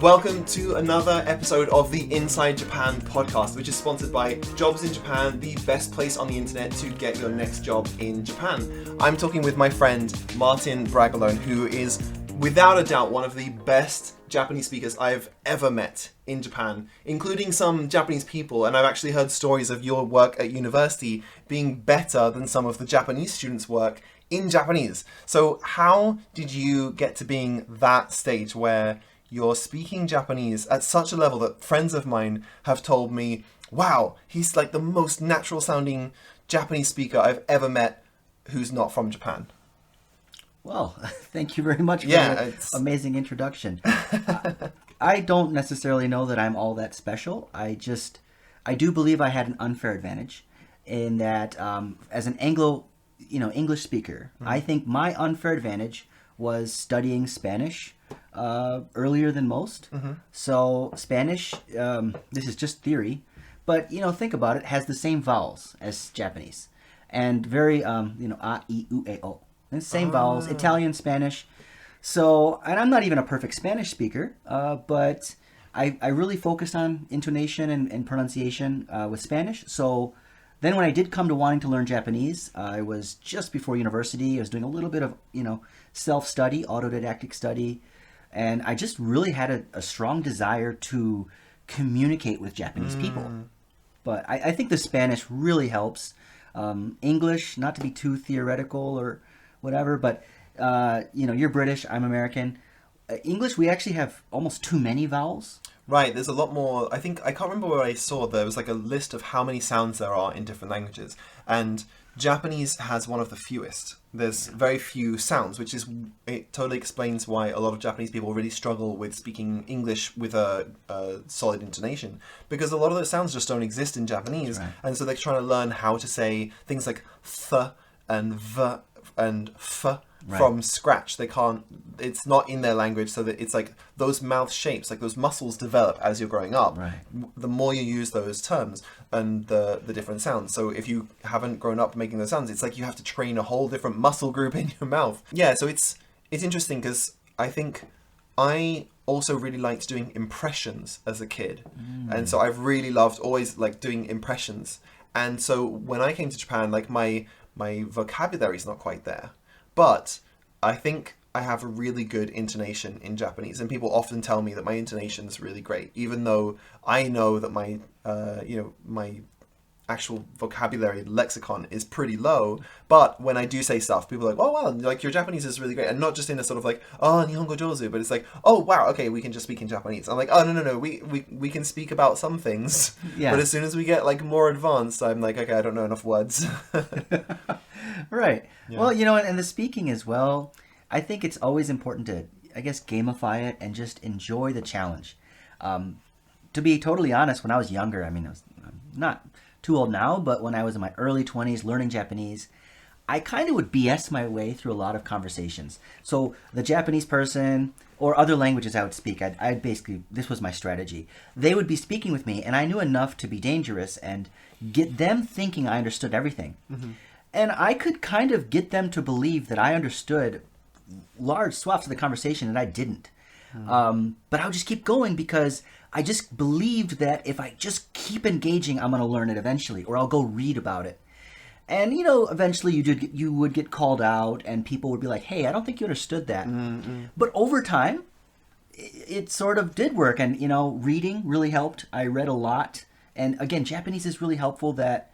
Welcome to another episode of the Inside Japan podcast, which is sponsored by Jobs in Japan, the best place on the internet to get your next job in Japan. I'm talking with my friend Martin Bragalone, who is without a doubt one of the best Japanese speakers I've ever met in Japan, including some Japanese people, and I've actually heard stories of your work at university being better than some of the Japanese students' work in Japanese. So how did you get to being that stage where you're speaking Japanese at such a level that friends of mine have told me, wow, he's like the most natural sounding Japanese speaker I've ever met who's not from Japan? Well, thank you very much for that amazing introduction. I don't necessarily know that I'm all that special. I do believe I had an unfair advantage in that as an English speaker, I think my unfair advantage was studying Spanish earlier than most. So Spanish, this is just theory, but think about it, has the same vowels as Japanese, and very a, I, u, e, o, and same vowels. Italian, Spanish. So, and I'm not even a perfect Spanish speaker, but I really focused on intonation and pronunciation with Spanish. So then when I did come to wanting to learn Japanese, I was just before university. I was doing a little bit of self-study, autodidactic study. And I just really had a strong desire to communicate with Japanese people. But I think the Spanish really helps. English, not to be too theoretical or whatever, but you're British, I'm American. English, we actually have almost too many vowels. Right, there's a lot more. I can't remember where I saw, there was like a list of how many sounds there are in different languages. And Japanese has one of the fewest. There's very few sounds, it totally explains why a lot of Japanese people really struggle with speaking English with a solid intonation. Because a lot of those sounds just don't exist in Japanese. Right. And so they're trying to learn how to say things like th and v and f from scratch. They can't, it's not in their language, so that it's like those mouth shapes, like those muscles develop as you're growing up. Right. The more you use those terms and the different sounds. So if you haven't grown up making those sounds, it's like you have to train a whole different muscle group in your mouth. Yeah, so it's interesting because I think I also really liked doing impressions as a kid. And so I've really loved always like doing impressions. And so when I came to Japan, like my vocabulary is not quite there. But I think I have a really good intonation in Japanese, and people often tell me that my intonation is really great, even though I know that my my actual vocabulary lexicon is pretty low. But when I do say stuff, people are like, "Oh wow, like your Japanese is really great," and not just in a sort of like, "Oh, Nihongo jozu," but it's like, "Oh wow, okay, we can just speak in Japanese." I'm like, "Oh no, we can speak about some things." Yeah. But as soon as we get like more advanced, I'm like, "Okay, I don't know enough words." Right. Yeah. Well, and the speaking as well, I think it's always important to, I guess, gamify it and just enjoy the challenge. To be totally honest, when I was younger, I'm not too old now, but when I was in my early 20s learning Japanese, I kind of would BS my way through a lot of conversations. So the Japanese person or other languages I would speak, I'd basically, this was my strategy. They would be speaking with me, and I knew enough to be dangerous and get them thinking I understood everything. And I could kind of get them to believe that I understood large swaths of the conversation and I didn't. But I would just keep going because I just believed that if I just keep engaging, I'm going to learn it eventually, or I'll go read about it. And, eventually you would get called out and people would be like, hey, I don't think you understood that. But over time, it sort of did work. And, reading really helped. I read a lot. And again, Japanese is really helpful that...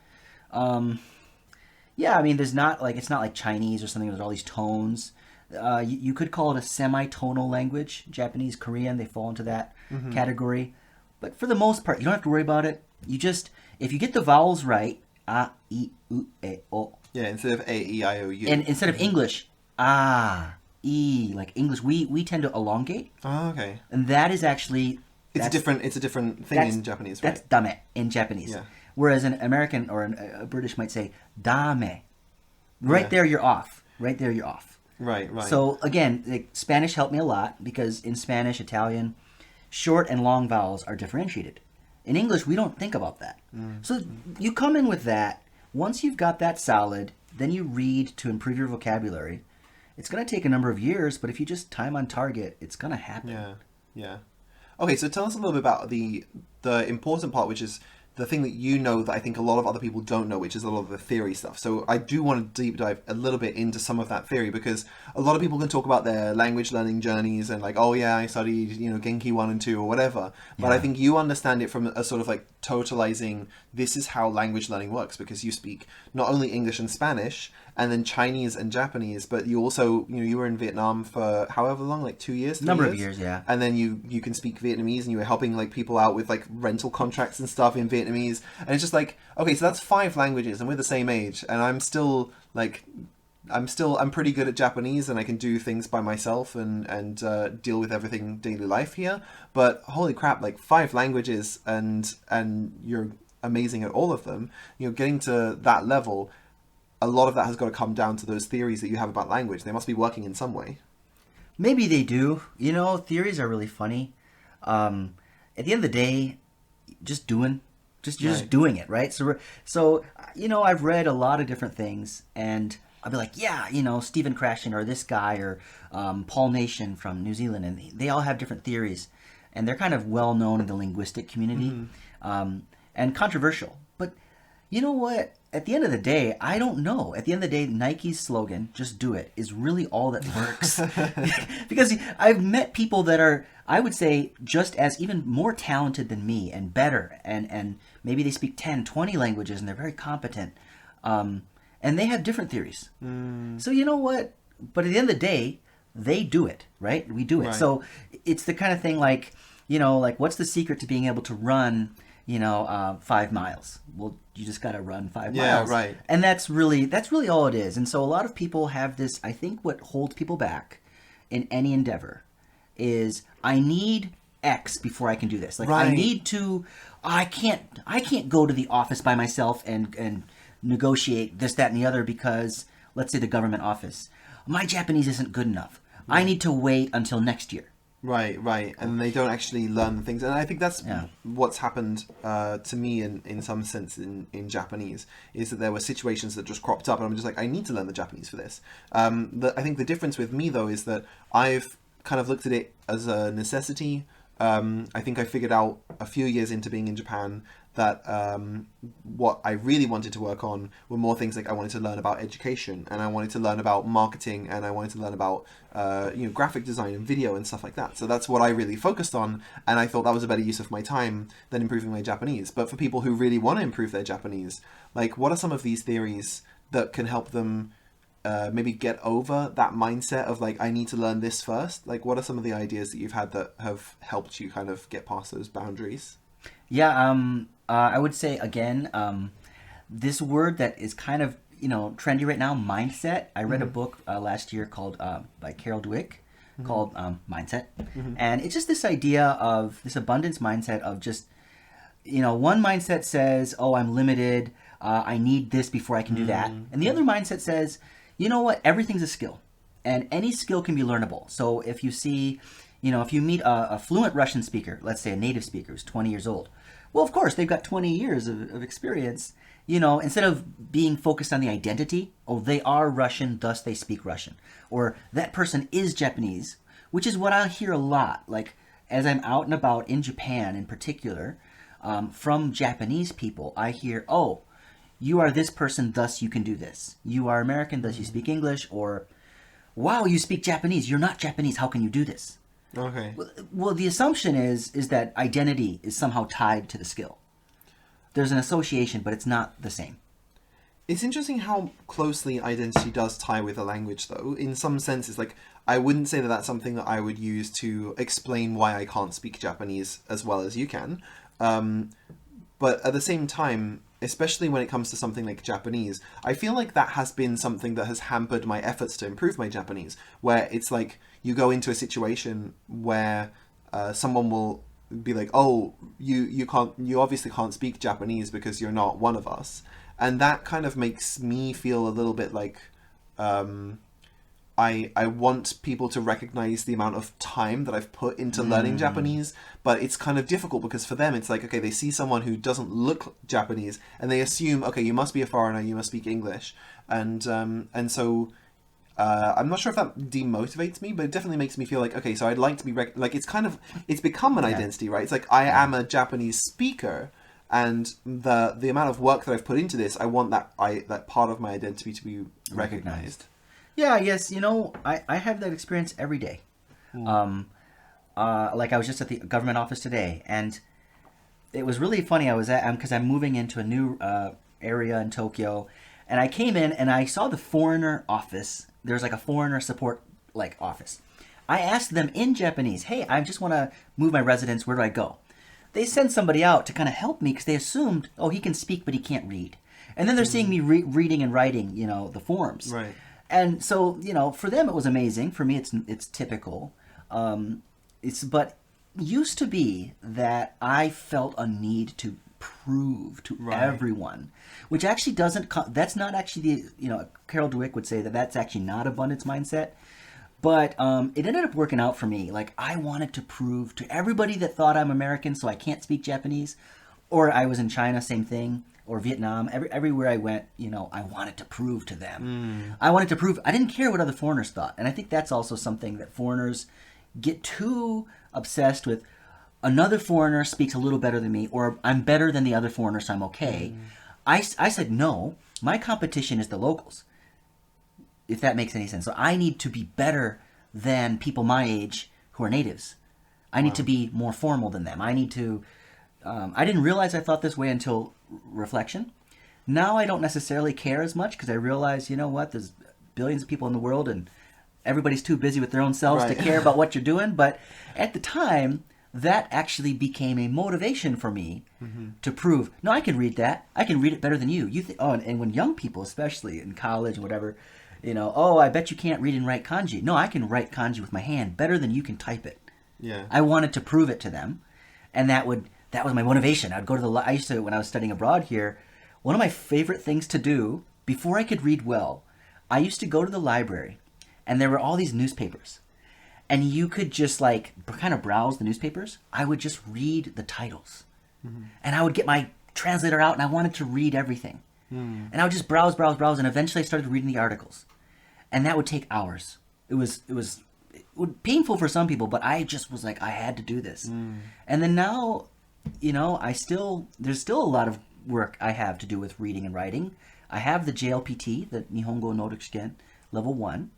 there's not like, it's not like Chinese or something. There's all these tones. You could call it a semi-tonal language. Japanese, Korean, they fall into that category. But for the most part, you don't have to worry about it. You just, if you get the vowels right, a, I, u, e, o. Yeah, instead of a, e, I, o, u. And instead of English, a, e, like English, we tend to elongate. Oh, okay. And that is actually... It's a different thing in Japanese, right? That's dame in Japanese. Yeah. Whereas an American or a British might say dame. Right there, you're off. Right there, you're off. Right. So again, Spanish helped me a lot because in Spanish, Italian, short and long vowels are differentiated. In English, we don't think about that. So you come in with that. Once you've got that solid, then you read to improve your vocabulary. It's going to take a number of years, but if you just time on target, it's going to happen. Yeah. Okay, so tell us a little bit about the important part, which is the thing that you know that I think a lot of other people don't know, which is a lot of the theory stuff. So I do want to deep dive a little bit into some of that theory, because a lot of people can talk about their language learning journeys and like, oh yeah, I studied, Genki 1 and 2 or whatever. But I think you understand it from a sort of like totalizing, this is how language learning works, because you speak not only English and Spanish and then Chinese and Japanese, but you also, you were in Vietnam for however long, like 2 years, 3 Number years? of years, yeah. And then you can speak Vietnamese, and you were helping like people out with like rental contracts and stuff in Vietnamese. And it's just like, okay, so that's 5 languages, and we're the same age, and I'm still like, I'm pretty good at Japanese, and I can do things by myself and deal with everything daily life here. But holy crap, like 5 languages, and you're amazing at all of them. Getting to that level, a lot of that has got to come down to those theories that you have about language. They must be working in some way. Maybe they do. Theories are really funny. At the end of the day, just doing. Just doing it, right? So I've read a lot of different things, and I'll be like, yeah, Stephen Krashen or this guy or Paul Nation from New Zealand, and they all have different theories, and they're kind of well known in the linguistic community, and controversial. But you know what? At the end of the day, I don't know. At the end of the day, Nike's slogan, just do it, is really all that works. Because I've met people that are, I would say, just as even more talented than me and better. And maybe they speak 10, 20 languages and they're very competent. And they have different theories. So you know what? But at the end of the day, they do it, right? We do it. Right. So it's the kind of thing like, what's the secret to being able to run 5 miles? Well, you just got to run 5 miles. Yeah, right. And that's really all it is. And so a lot of people have this, I think what holds people back in any endeavor is, I need X before I can do this. Like, right. I need to, I can't go to the office by myself and negotiate this, that, and the other because, let's say the government office, my Japanese isn't good enough. Right. I need to wait until next year. Right. And they don't actually learn the things. And I think that's what's happened to me in some sense in Japanese, is that there were situations that just cropped up and I'm just like, I need to learn the Japanese for this. I think the difference with me, though, is that I've kind of looked at it as a necessity. I think I figured out a few years into being in Japan that what I really wanted to work on were more things like I wanted to learn about education, and I wanted to learn about marketing, and I wanted to learn about graphic design and video and stuff like that. So that's what I really focused on, and I thought that was a better use of my time than improving my Japanese. But for people who really want to improve their Japanese, like, what are some of these theories that can help them maybe get over that mindset of like, I need to learn this first? Like, what are some of the ideas that you've had that have helped you kind of get past those boundaries? Yeah, I would say, again, this word that is kind of, trendy right now, mindset. I read a book last year called, by Carol Dweck, called Mindset. And it's just this idea of this abundance mindset of just, one mindset says, oh, I'm limited, I need this before I can do that. And the other mindset says, you know what, everything's a skill. And any skill can be learnable. So if you see, if you meet a fluent Russian speaker, let's say a native speaker who's 20 years old, well, of course, they've got 20 years of experience. Instead of being focused on the identity, oh, they are Russian, thus they speak Russian. Or that person is Japanese, which is what I hear a lot. Like, as I'm out and about in Japan in particular, from Japanese people, I hear, oh, you are this person, thus you can do this. You are American, thus you speak English. Or, wow, you speak Japanese. You're not Japanese. How can you do this? Okay. Well, the assumption is that identity is somehow tied to the skill. There's an association, but it's not the same. It's interesting how closely identity does tie with a language, though. In some senses, like, I wouldn't say that that's something that I would use to explain why I can't speak Japanese as well as you can. But at the same time, especially when it comes to something like Japanese, I feel like that has been something that has hampered my efforts to improve my Japanese, where it's like you go into a situation where someone will be like, oh, you obviously can't speak Japanese because you're not one of us. And that kind of makes me feel a little bit like I want people to recognize the amount of time that I've put into learning Japanese, but it's kind of difficult because for them it's like, okay, they see someone who doesn't look Japanese and they assume, okay, you must be a foreigner, you must speak English, and so I'm not sure if that demotivates me, but it definitely makes me feel like, okay, so I'd like to be like it's become an identity, right? It's like I am a Japanese speaker, and the amount of work that I've put into this, I want that part of my identity to be recognized. Yeah, yes, I have that experience every day. Like I was just at the government office today, and it was really funny. I was because I'm moving into a new area in Tokyo, and I came in and I saw the foreigner office. There's like a foreigner support office. I asked them in Japanese, "Hey, I just want to move my residence. Where do I go?" They sent somebody out to kind of help me because they assumed, oh, he can speak but he can't read. And then they're seeing me reading and writing, the forms. Right. And so, for them it was amazing. For me, it's typical. But used to be that I felt a need to prove to everyone, which actually that's not actually Carol Dweck would say that's actually not abundance mindset. But it ended up working out for me. Like, I wanted to prove to everybody that thought I'm American, so I can't speak Japanese, or I was in China, same thing, or Vietnam. Everywhere I went, I wanted to prove to them. I wanted to prove. I didn't care what other foreigners thought. And I think that's also something that foreigners get too obsessed with. Another foreigner speaks a little better than me, or I'm better than the other foreigner, so I'm okay. I said, no, my competition is the locals. If that makes any sense. So I need to be better than people my age who are natives. I need to be more formal than them. I need to... I didn't realize I thought this way until reflection. Now I don't necessarily care as much because I realize, there's billions of people in the world and everybody's too busy with their own selves to care about what you're doing. But at the time, that actually became a motivation for me to prove, no, I can read that. I can read it better than you. And when young people, especially in college and whatever... I bet you can't read and write kanji. No, I can write kanji with my hand better than you can type it. Yeah. I wanted to prove it to them, and that was my motivation. I'd go to I used to, when I was studying abroad here, one of my favorite things to do before I could read well, I used to go to the library, and there were all these newspapers, and you could just kind of browse the newspapers. I would just read the titles, and I would get my translator out, and I wanted to read everything. And I would just browse, and eventually I started reading the articles. And that would take hours. It was painful for some people, but I just was like, I had to do this. And then now, there's still a lot of work I have to do with reading and writing. I have the JLPT, the Nihongo Norikishiken, level 1.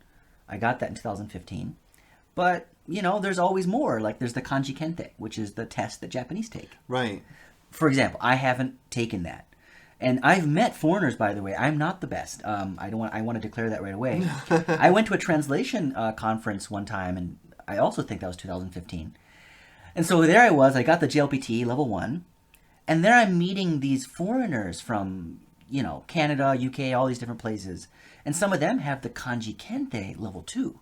I got that in 2015. But, there's always more. Like, there's the Kanji Kente, which is the test that Japanese take. Right. For example, I haven't taken that. And I've met foreigners, by the way. I'm not the best. I want to declare that right away. I went to a translation conference one time, and I also think that was 2015. And so there I was. I got the JLPT level 1, and there I'm meeting these foreigners from Canada, UK, all these different places, and some of them have the Kanji Kente level 2,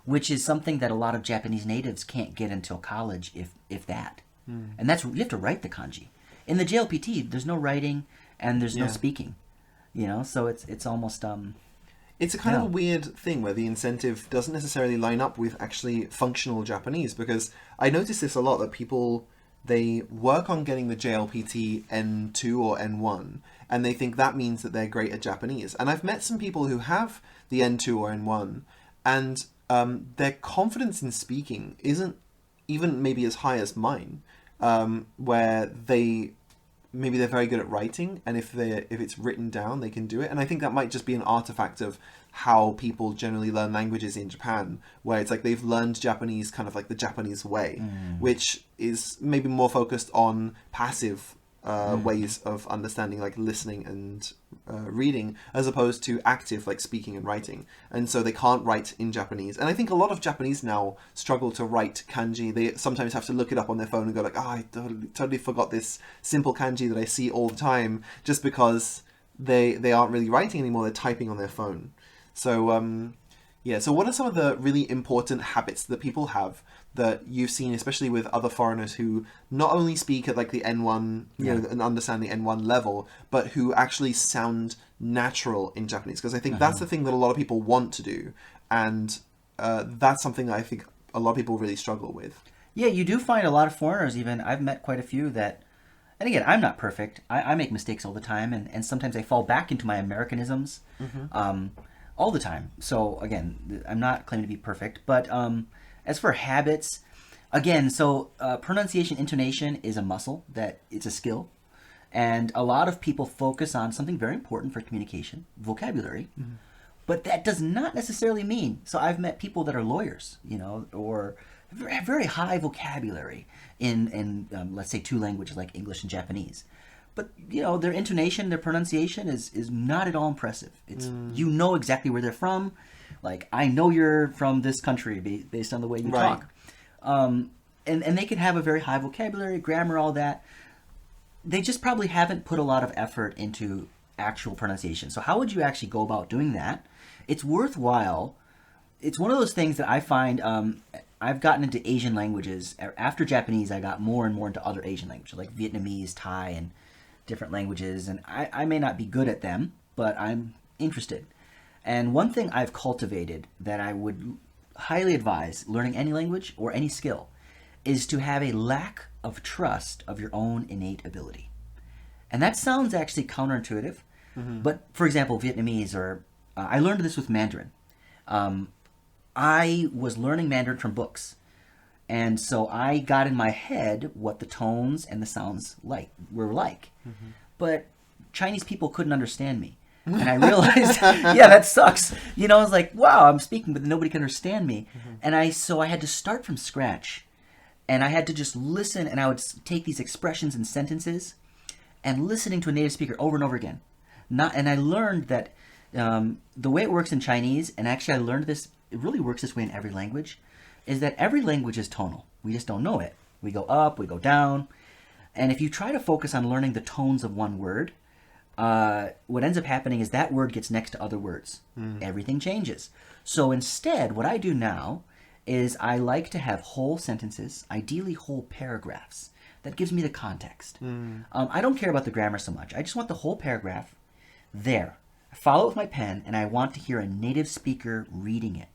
which is something that a lot of Japanese natives can't get until college, if that. And that's you have to write the kanji. In the JLPT, there's no writing. And there's no speaking, so it's almost... It's a kind of a weird thing where the incentive doesn't necessarily line up with actually functional Japanese, because I notice this a lot, that people, they work on getting the JLPT N2 or N1, and they think that means that they're great at Japanese. And I've met some people who have the N2 or N1, and their confidence in speaking isn't even maybe as high as mine, where maybe they're very good at writing, and if it's written down, they can do it. And I think that might just be an artifact of how people generally learn languages in Japan, where it's like they've learned Japanese kind of like the Japanese way, which is maybe more focused on passive ways of understanding, like listening and reading, as opposed to active, like speaking and writing. And so they can't write in Japanese. And I think a lot of Japanese now struggle to write kanji. They sometimes have to look it up on their phone and go like, I totally forgot this simple kanji that I see all the time, just because they aren't really writing anymore. They're typing on their phone. So so what are some of the really important habits that people have that you've seen, especially with other foreigners who not only speak at like the N1, and understand the N1 level, but who actually sound natural in Japanese? Because I think that's the thing that a lot of people want to do, and that's something that I think a lot of people really struggle with. Yeah, you do find a lot of foreigners, even I've met quite a few that, and again, I'm not perfect. I make mistakes all the time, and sometimes I fall back into my Americanisms. all the time. So again, I'm not claiming to be perfect, but as for habits, again, so pronunciation, intonation is a muscle, that it's a skill. And a lot of people focus on something very important for communication, vocabulary. Mm-hmm. But that does not necessarily mean, so I've met people that are lawyers, or have very high vocabulary in let's say 2 languages like English and Japanese. But, their intonation, their pronunciation is not at all impressive. It's exactly where they're from. Like, I know you're from this country based on the way you talk. And they can have a very high vocabulary, grammar, all that. They just probably haven't put a lot of effort into actual pronunciation. So how would you actually go about doing that? It's worthwhile. It's one of those things that I find, I've gotten into Asian languages. After Japanese, I got more and more into other Asian languages, like Vietnamese, Thai, and different languages. And I may not be good at them, but I'm interested. And one thing I've cultivated that I would highly advise learning any language or any skill is to have a lack of trust of your own innate ability. And that sounds actually counterintuitive, but for example, Vietnamese, or I learned this with Mandarin. I was learning Mandarin from books, and so I got in my head what the tones and the sounds were like. But Chinese people couldn't understand me. And I realized, yeah, that sucks. I was like, wow, I'm speaking, but nobody can understand me. And so I had to start from scratch. And I had to just listen, and I would take these expressions and sentences and listening to a native speaker over and over again. And I learned that the way it works in Chinese, and actually I learned this, it really works this way in every language, is that every language is tonal. We just don't know it. We go up, we go down. And if you try to focus on learning the tones of one word, what ends up happening is that word gets next to other words. Everything changes. So instead, what I do now is I like to have whole sentences, ideally whole paragraphs. That gives me the context. I don't care about the grammar so much. I just want the whole paragraph there. I follow it with my pen, and I want to hear a native speaker reading it.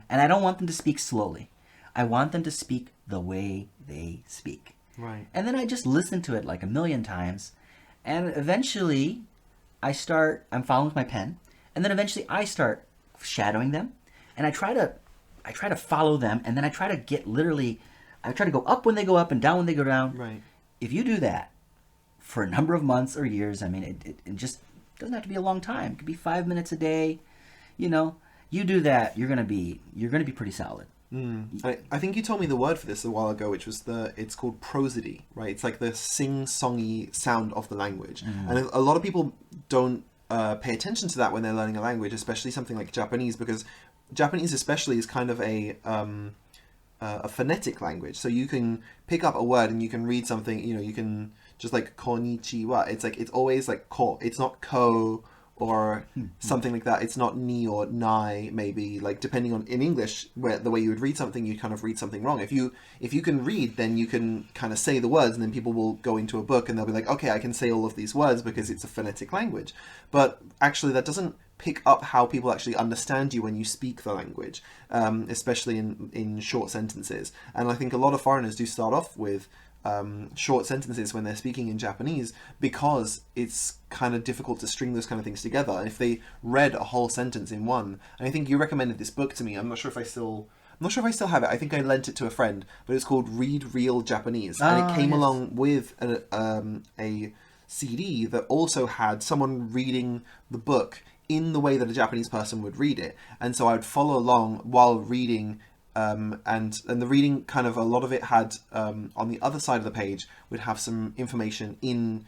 And I don't want them to speak slowly. I want them to speak the way they speak. Right. And then I just listen to it like a million times. And eventually, I'm following with my pen. And then eventually I start shadowing them. And I try to follow them, and then I try to go up when they go up and down when they go down. Right. If you do that for a number of months or years, I mean, it just doesn't have to be a long time. It could be 5 minutes a day. You do that, you're gonna be pretty solid. I think you told me the word for this a while ago, which was it's called prosody, right? It's like the sing-songy sound of the language. And a lot of people don't pay attention to that when they're learning a language, especially something like Japanese, because Japanese especially is kind of a phonetic language. So you can pick up a word and you can read something, you can just like konnichiwa. It's always like ko. It's not ko or something like that. It's not ni or nai, maybe, like depending on in English where the way you would read something, you kind of read something wrong. If you can read, then you can kind of say the words, and then people will go into a book and they'll be like, okay, I can say all of these words because it's a phonetic language. But actually that doesn't pick up how people actually understand you when you speak the language, especially in short sentences. And I think a lot of foreigners do start off with short sentences when they're speaking in Japanese because it's kind of difficult to string those kind of things together. And if they read a whole sentence in one, and I think you recommended this book to me. I'm not sure if I still have it. I think I lent it to a friend, but it's called Read Real Japanese, and it came along with a CD that also had someone reading the book in the way that a Japanese person would read it. And so I would follow along while reading, and the reading kind of, a lot of it had, on the other side of the page, would have some information in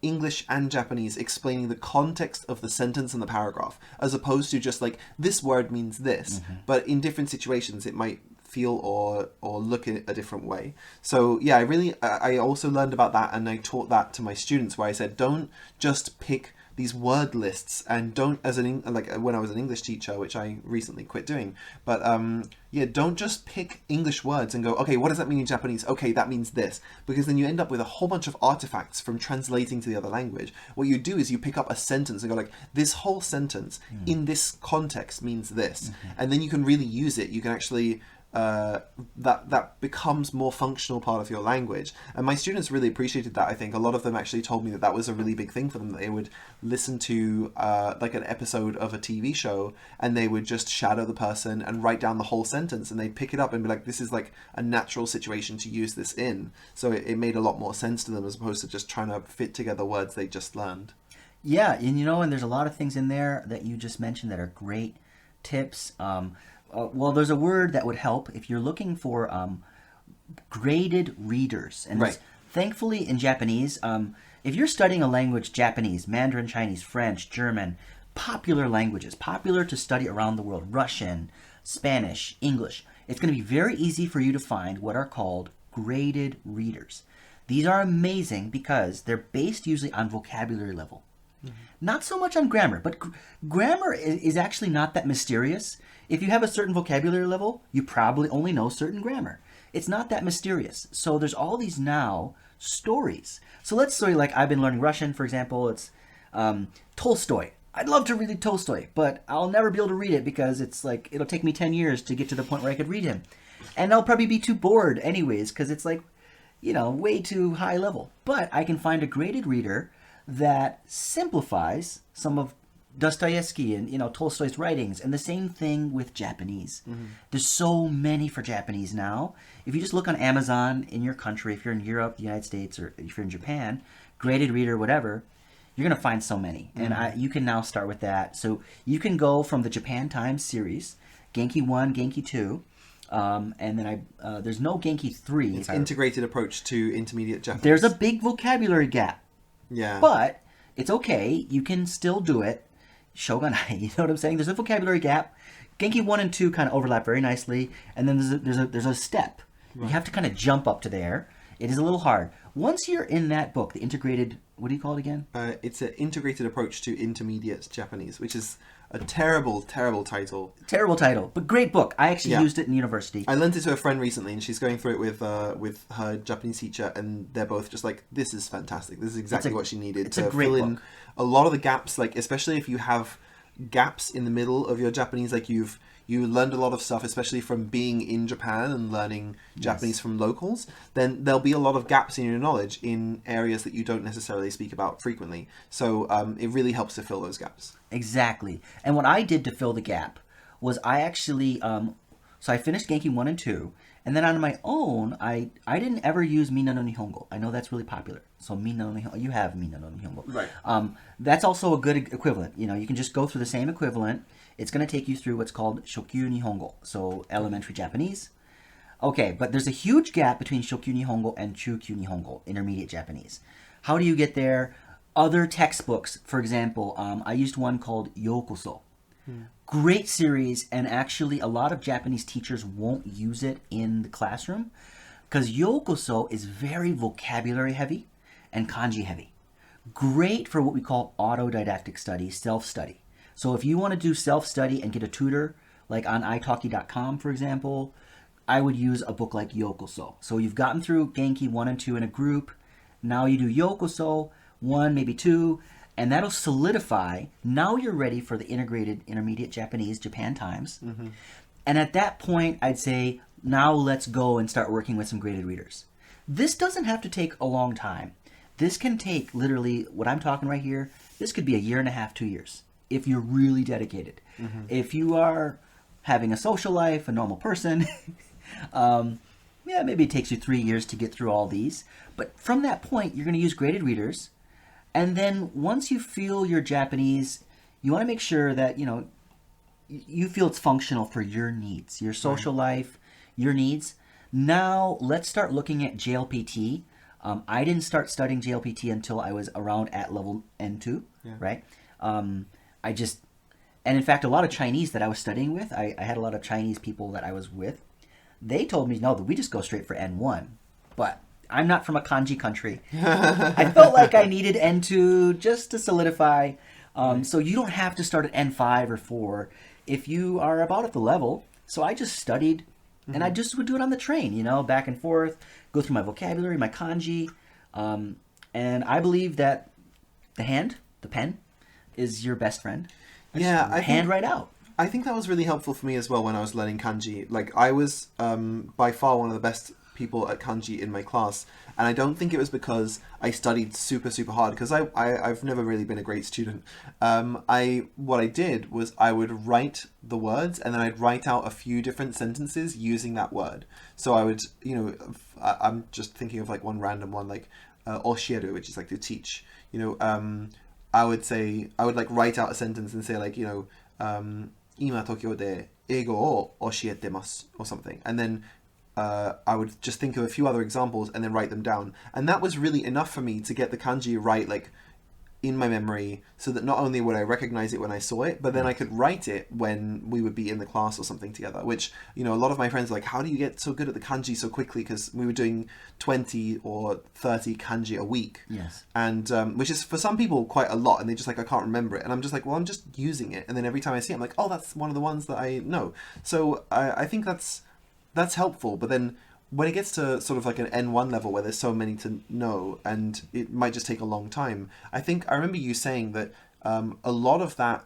English and Japanese explaining the context of the sentence and the paragraph, as opposed to just like, this word means this, but in different situations it might feel or look in a different way. So yeah, I also learned about that, and I taught that to my students, where I said, don't just pick these word lists, and don't, like when I was an English teacher, which I recently quit doing, but don't just pick English words and go, okay, what does that mean in Japanese? Okay, that means this, because then you end up with a whole bunch of artifacts from translating to the other language. What you do is you pick up a sentence and go like, this whole sentence in this context means this, and then you can really use it. You can actually that becomes more functional part of your language. And my students really appreciated that. I think a lot of them actually told me that was a really big thing for them, that they would listen to like an episode of a TV show and they would just shadow the person and write down the whole sentence, and they'd pick it up and be like, this is like a natural situation to use this in. So it made a lot more sense to them as opposed to just trying to fit together words they just learned. Yeah, and and there's a lot of things in there that you just mentioned that are great tips. Well, there's a word that would help if you're looking for graded readers. And right. Thankfully, in Japanese, if you're studying a language, Japanese, Mandarin Chinese, French, German, popular languages, popular to study around the world, Russian, Spanish, English, it's going to be very easy for you to find what are called graded readers. These are amazing because they're based usually on vocabulary level. Mm-hmm. Not so much on grammar, but grammar is actually not that mysterious. If you have a certain vocabulary level, you probably only know certain grammar. It's not that mysterious. So there's all these now stories. So let's say, like, I've been learning Russian, for example. It's Tolstoy. I'd love to read Tolstoy, but I'll never be able to read it because it's like it'll take me 10 years to get to the point where I could read him. And I'll probably be too bored anyways because it's like, way too high level. But I can find a graded reader that simplifies some of Dostoevsky and Tolstoy's writings, and the same thing with Japanese. Mm-hmm. There's so many for Japanese now. If you just look on Amazon in your country, if you're in Europe, the United States, or if you're in Japan, graded reader, whatever, you're gonna find so many. Mm-hmm. And you can now start with that. So you can go from the Japan Times series, Genki 1, Genki 2, and then there's no Genki 3. It's integrated approach to intermediate Japanese. There's a big vocabulary gap. Yeah. But it's okay. You can still do it. Shogunai, you know what I'm saying? There's a vocabulary gap. Genki 1 and 2 kind of overlap very nicely, and then there's a step. Right. You have to kind of jump up to there. It is a little hard. Once you're in that book, the integrated, what do you call it again? It's an integrated approach to intermediate Japanese, which is a terrible, terrible title. Terrible title, but great book. I actually used it in university. I lent it to a friend recently, and she's going through it with her Japanese teacher, and they're both just like, this is fantastic. This is exactly what she needed to fill in a lot of the gaps, like especially if you have gaps in the middle of your Japanese, like you learned a lot of stuff, especially from being in Japan and learning Japanese from locals, then there'll be a lot of gaps in your knowledge in areas that you don't necessarily speak about frequently. So it really helps to fill those gaps. Exactly. And what I did to fill the gap was I actually, so I finished Genki 1 and 2, and then on my own, I didn't ever use Minna no Nihongo. I know that's really popular. So Minna no Nihongo, you have Minna no Nihongo. Right. That's also a good equivalent. You can just go through the same equivalent. It's going to take you through what's called Shokyu Nihongo, so elementary Japanese. Okay, but there's a huge gap between Shokyu Nihongo and Chukyu Nihongo, intermediate Japanese. How do you get there? Other textbooks, for example, I used one called Yokoso. Great series, and actually a lot of Japanese teachers won't use it in the classroom because Yokoso is very vocabulary heavy and kanji heavy. Great for what we call autodidactic study, self-study. So if you want to do self-study and get a tutor, like on italki.com, for example, I would use a book like Yokoso. So you've gotten through Genki 1 and 2 in a group. Now you do Yokoso, 1, maybe 2, and that'll solidify. Now you're ready for the integrated intermediate Japanese, Japan Times. Mm-hmm. And at that point, I'd say, now let's go and start working with some graded readers. This doesn't have to take a long time. This can take literally, what I'm talking right here, this could be a year and a half, 2 years, if you're really dedicated. Mm-hmm. If you are having a social life, a normal person, maybe it takes you 3 years to get through all these. But from that point, you're going to use graded readers. And then once you feel your Japanese, you want to make sure that, you feel it's functional for your needs, your social life, your needs. Now, let's start looking at JLPT. I didn't start studying JLPT until I was around at level N2, right? And in fact, a lot of Chinese that I was studying with, I had a lot of Chinese people that I was with, they told me, no, that we just go straight for N1. But I'm not from a kanji country. I felt like I needed N2 just to solidify. So you don't have to start at N5 or 4 if you are about at the level. So I just studied, and I just would do it on the train, back and forth, go through my vocabulary, my kanji. And I believe that the pen, is your best friend. Hand right out. I think that was really helpful for me as well when I was learning kanji. Like, I was by far one of the best people at kanji in my class, and I don't think it was because I studied super, super hard, because I've never really been a great student. What I did was I would write the words, and then I'd write out a few different sentences using that word. So I would, I'm just thinking of like one random one, like oshieru, which is like to teach. I would like write out a sentence and say like, ima Tokyo de eigo o oshiete masu, or something. And then I would just think of a few other examples and then write them down. And that was really enough for me to get the kanji right, like, in my memory, so that not only would I recognize it when I saw it, but then I could write it when we would be in the class or something together, which, a lot of my friends were like, how do you get so good at the kanji so quickly? Because we were doing 20 or 30 kanji a week. Yes. And, which is for some people quite a lot, and they're just like, I can't remember it. And I'm just like, well, I'm just using it. And then every time I see it, I'm like, oh, that's one of the ones that I know. So I think that's helpful. But then when it gets to sort of like an N1 level where there's so many to know and it might just take a long time, I remember you saying that a lot of that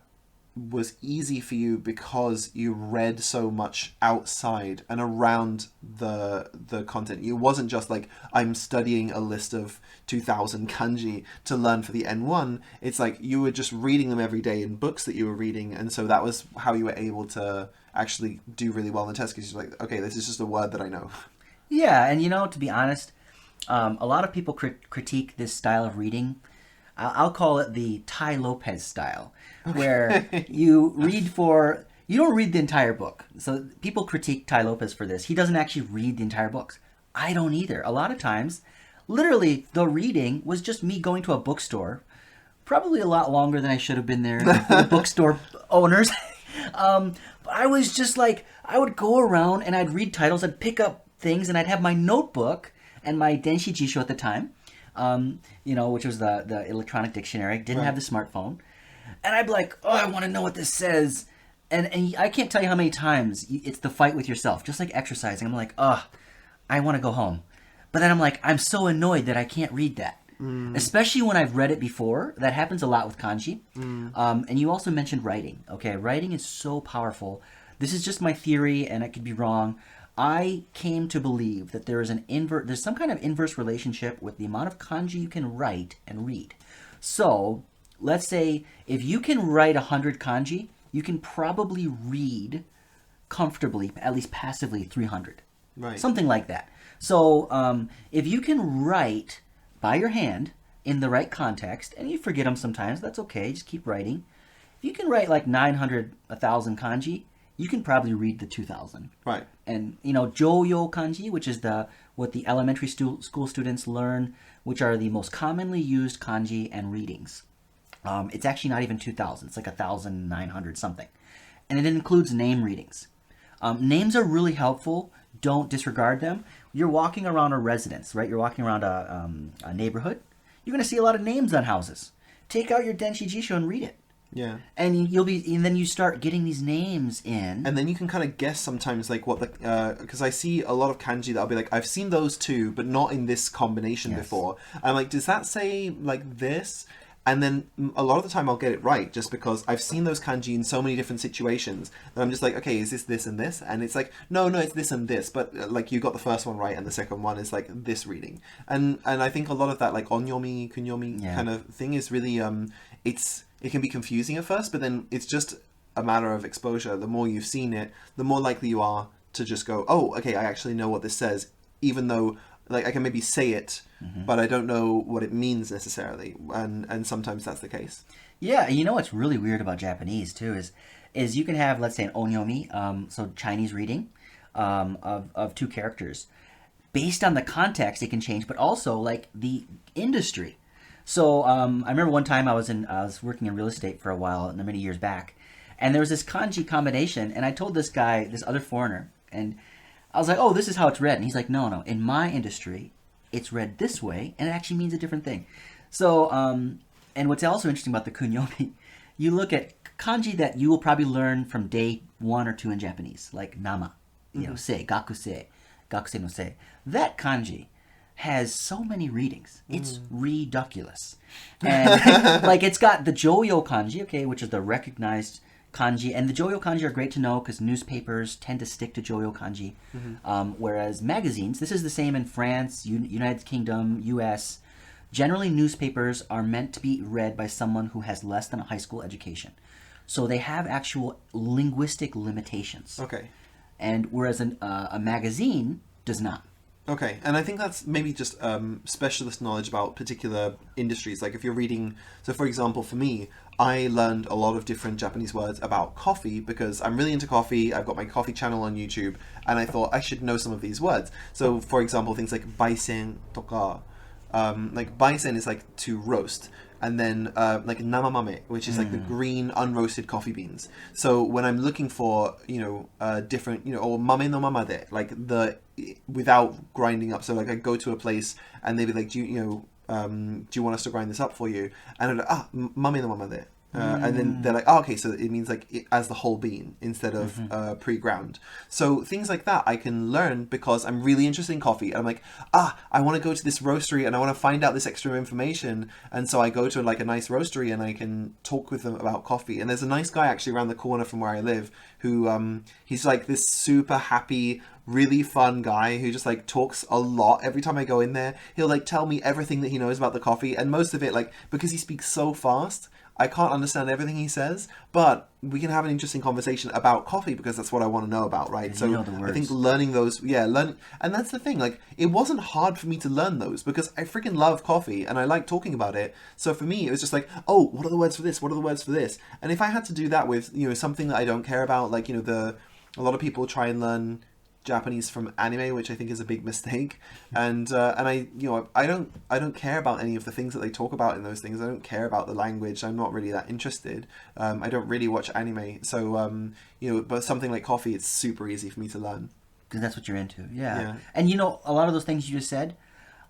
was easy for you because you read so much outside and around the content. It wasn't just like, I'm studying a list of 2,000 kanji to learn for the N1. It's like you were just reading them every day in books that you were reading, and so that was how you were able to actually do really well in the test, because you're like, okay, this is just a word that I know. Yeah, and to be honest, a lot of people critique this style of reading. I'll call it the Tai Lopez style, where you don't read the entire book. So people critique Tai Lopez for this. He doesn't actually read the entire books. I don't either. A lot of times, literally, the reading was just me going to a bookstore, probably a lot longer than I should have been there for the bookstore owners. But I was just like, I would go around and I'd read titles, I'd pick up things, and I'd have my notebook and my Denshi Jisho at the time, which was the electronic dictionary. Didn't have the smartphone. And I'd be like, oh, I want to know what this says. And I can't tell you how many times it's the fight with yourself, just like exercising. I'm like, oh, I want to go home. But then I'm like, I'm so annoyed that I can't read that. Especially when I've read it before. That happens a lot with kanji. And you also mentioned writing. Okay, writing is so powerful. This is just my theory, and I could be wrong. I came to believe that there's some kind of inverse relationship with the amount of kanji you can write and read. So, let's say if you can write 100 kanji, you can probably read comfortably, at least passively, 300. Right. Something like that. So, if you can write by your hand in the right context, and you forget them sometimes, that's okay, just keep writing. If you can write like 900, 1,000 kanji, you can probably read the 2,000. Right. And, Joyo kanji, which is what the elementary school students learn, which are the most commonly used kanji and readings. It's actually not even 2,000. It's like 1,900 something. And it includes name readings. Names are really helpful. Don't disregard them. You're walking around a residence, right? You're walking around a neighborhood. You're going to see a lot of names on houses. Take out your Denshi Jisho and read it. Yeah. And then you start getting these names in. And then you can kind of guess sometimes, like, what because I see a lot of kanji that I'll be like, I've seen those two, but not in this combination before. I'm like, does that say, like, this? And then a lot of the time I'll get it right, just because I've seen those kanji in so many different situations that I'm just like, okay, is this and this? And it's like, no, it's this and this. But, like, you got the first one right, and the second one is, like, this reading. And I think a lot of that, like, onyomi, kunyomi kind of thing is really, it can be confusing at first, but then it's just a matter of exposure. The more you've seen it, the more likely you are to just go, oh, okay, I actually know what this says, even though, like, I can maybe say it, but I don't know what it means necessarily, and sometimes that's the case. Yeah, what's really weird about Japanese, too, is you can have, let's say, an onyomi, so Chinese reading, of two characters. Based on the context, it can change, but also, like, the industry. So I remember one time I was working in real estate for a while, many years back, and there was this kanji combination, and I told this guy, this other foreigner, and I was like, oh, this is how it's read. And he's like, no, in my industry, it's read this way, and it actually means a different thing. So, and what's also interesting about the kunyomi, you look at kanji that you will probably learn from day 1 or 2 in Japanese, like nama, sei, gakusei no sei. That kanji has so many readings. It's ridiculous. And like, it's got the Joyo kanji, okay, which is the recognized, kanji, and the Joyo kanji are great to know because newspapers tend to stick to Joyo kanji, whereas magazines, this is the same in France, United Kingdom, US. Generally, newspapers are meant to be read by someone who has less than a high school education. So they have actual linguistic limitations. Okay. And whereas a magazine does not. Okay, and I think that's maybe just specialist knowledge about particular industries. Like if you're reading, so for example, for me, I learned a lot of different Japanese words about coffee because I'm really into coffee. I've got my coffee channel on YouTube, and I thought I should know some of these words. So for example, things like baisen toka, like baisen is like to roast. And then like namamame, which is like the green unroasted coffee beans. So when I'm looking for, different, or mame no mamade, like the without grinding up. So like I go to a place and they'd be like, do you want us to grind this up for you? And I'm like, mame no mamade. And then they're like, okay, so it means like as the whole bean instead of pre-ground. So things like that I can learn because I'm really interested in coffee. And I'm like, I want to go to this roastery and I want to find out this extra information. And so I go to like a nice roastery and I can talk with them about coffee. And there's a nice guy actually around the corner from where I live who he's like this super happy, really fun guy who just like talks a lot. Every time I go in there, he'll like tell me everything that he knows about the coffee. And most of it, like, because he speaks so fast, I can't understand everything he says, but we can have an interesting conversation about coffee because that's what I want to know about, right? So I think learning those, and that's the thing, like, it wasn't hard for me to learn those because I freaking love coffee and I like talking about it. So for me, it was just like, oh, what are the words for this? What are the words for this? And if I had to do that with, something that I don't care about, like, a lot of people try and learn Japanese from anime, which I think is a big mistake, and I don't care about any of the things that they talk about in those things. I don't care about the language. I'm not really that interested. I don't really watch anime, so but something like coffee, it's super easy for me to learn because that's what you're into. Yeah. And a lot of those things you just said,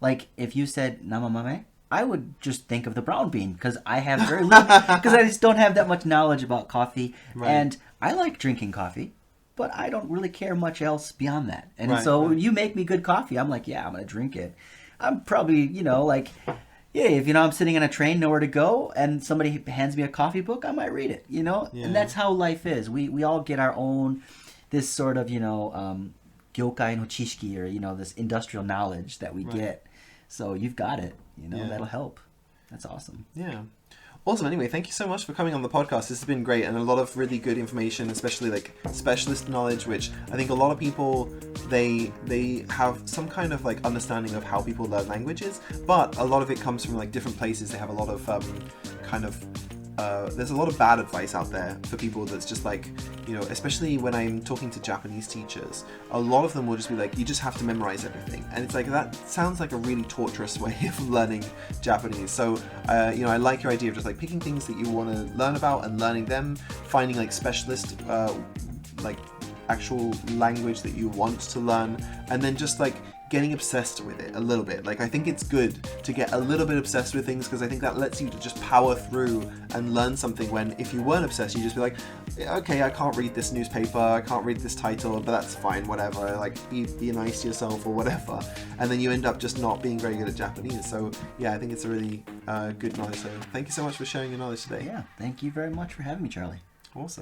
like if you said namamame, I would just think of the brown bean because I have very little, because I just don't have that much knowledge about coffee, and I like drinking coffee. But I don't really care much else beyond that. And when you make me good coffee, I'm like, yeah, I'm going to drink it. I'm probably, if, I'm sitting on a train, nowhere to go, and somebody hands me a coffee book, I might read it, And that's how life is. We all get our own, this sort of, gyokai no chishiki, or, this industrial knowledge that we get. So you've got it, that'll help. That's awesome. Yeah. Awesome. Anyway, thank you so much for coming on the podcast. This has been great and a lot of really good information, especially like specialist knowledge, which I think a lot of people, they have some kind of like understanding of how people learn languages, but a lot of it comes from like different places. They have a lot of there's a lot of bad advice out there for people that's just like, especially when I'm talking to Japanese teachers, a lot of them will just be like, you just have to memorize everything. And it's like, that sounds like a really torturous way of learning Japanese. So, I like your idea of just like picking things that you want to learn about and learning them, finding like specialist, like actual language that you want to learn, and then just like getting obsessed with it a little bit. Like, I think it's good to get a little bit obsessed with things because I think that lets you to just power through and learn something, when if you weren't obsessed, you'd just be like, okay, I can't read this newspaper, I can't read this title, but that's fine, whatever, like be nice to yourself or whatever, and then you end up just not being very good at Japanese. So yeah, I think it's a really good knowledge. So thank you so much for sharing your knowledge today. Yeah, thank you very much for having me, Charlie. Awesome.